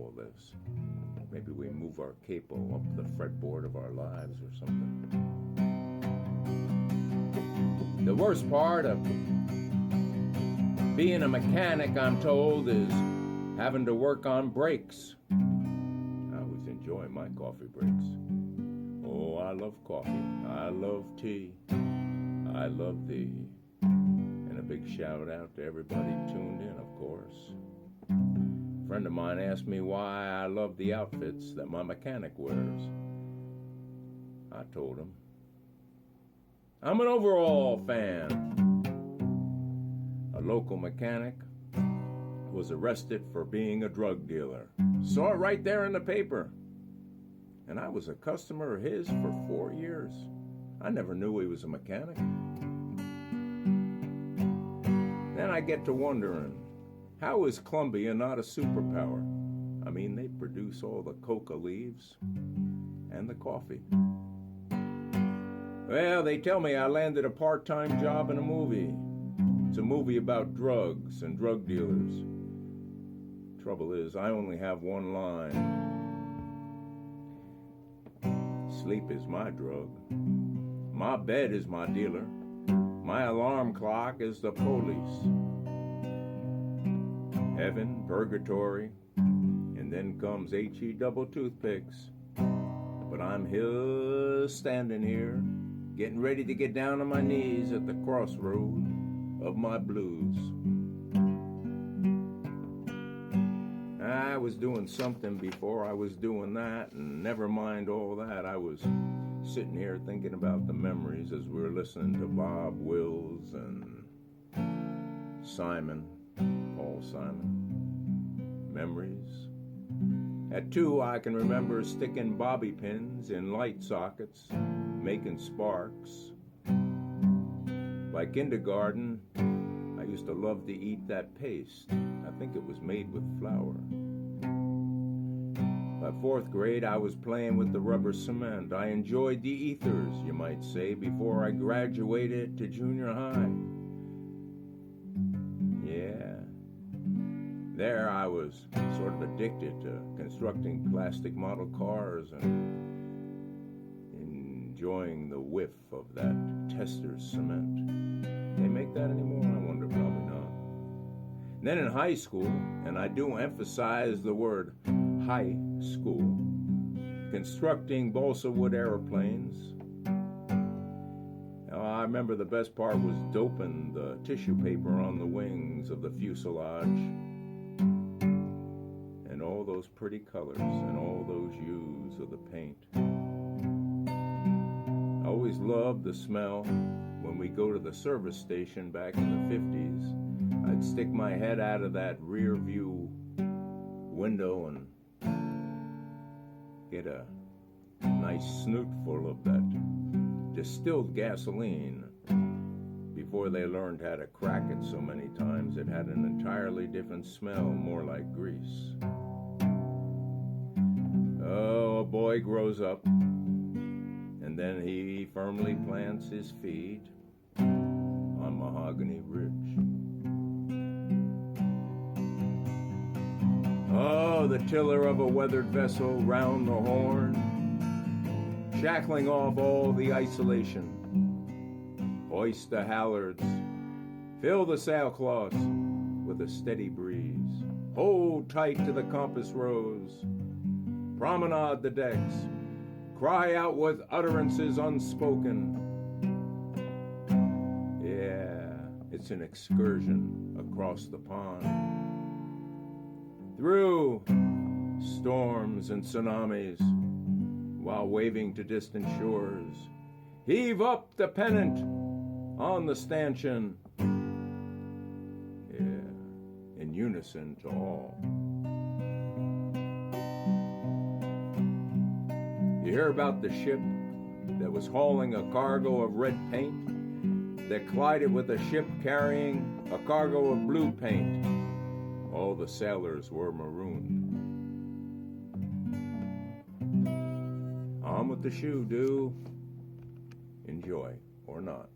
all this. Maybe we move our capo up the fretboard of our lives or something. The worst part of being a mechanic, I'm told, is having to work on brakes. I always enjoy my coffee breaks. Oh, I love coffee. I love tea. I love thee. And a big shout out to everybody tuned in, of course. A friend of mine asked me why I love the outfits that my mechanic wears. I told him, I'm an overall fan. A local mechanic was arrested for being a drug dealer. Saw it right there in the paper. And I was a customer of his for 4 years. I never knew he was a mechanic. Then I get to wondering, how is Columbia not a superpower? I mean, they produce all the coca leaves and the coffee. Well, they tell me I landed a part-time job in a movie. It's a movie about drugs and drug dealers. Trouble is, I only have one line. Sleep is my drug. My bed is my dealer. My alarm clock is the police. Heaven, purgatory, and then comes H-E double toothpicks. But I'm here, standing here, getting ready to get down on my knees at the crossroad of my blues. I was doing something before I was doing that, and never mind all that. I was sitting here thinking about the memories as we were listening to Bob Wills and Simon, Paul Simon. Memories. At 2, I can remember sticking bobby pins in light sockets, making sparks. By kindergarten, I used to love to eat that paste. I think it was made with flour. By 4th grade, I was playing with the rubber cement. I enjoyed the ethers, you might say, before I graduated to junior high. Yeah. There I was sort of addicted to constructing plastic model cars and enjoying the whiff of that Tester's cement. They make that anymore? I wonder, probably not. And then in high school, and I do emphasize the word high school, constructing balsa wood airplanes. Now, I remember the best part was doping the tissue paper on the wings of the fuselage, and all those pretty colors and all those hues of the paint. I always loved the smell. When we go to the service station back in the 50s, I'd stick my head out of that rear view window and get a nice snootful of that distilled gasoline. Before they learned how to crack it so many times, it had an entirely different smell, more like grease. Oh, a boy grows up, and then he firmly plants his feet on Mahogany Ridge. Oh, the tiller of a weathered vessel round the horn, shackling off all the isolation. Hoist the hallards, fill the sailcloths with a steady breeze. Hold tight to the compass rose, promenade the decks, cry out with utterances unspoken. Yeah, it's an excursion across the pond. Through storms and tsunamis, while waving to distant shores. Heave up the pennant on the stanchion. Yeah, in unison to all. You hear about the ship that was hauling a cargo of red paint that collided with a ship carrying a cargo of blue paint. All the sailors were marooned. On with the shoe, do. Enjoy, or not.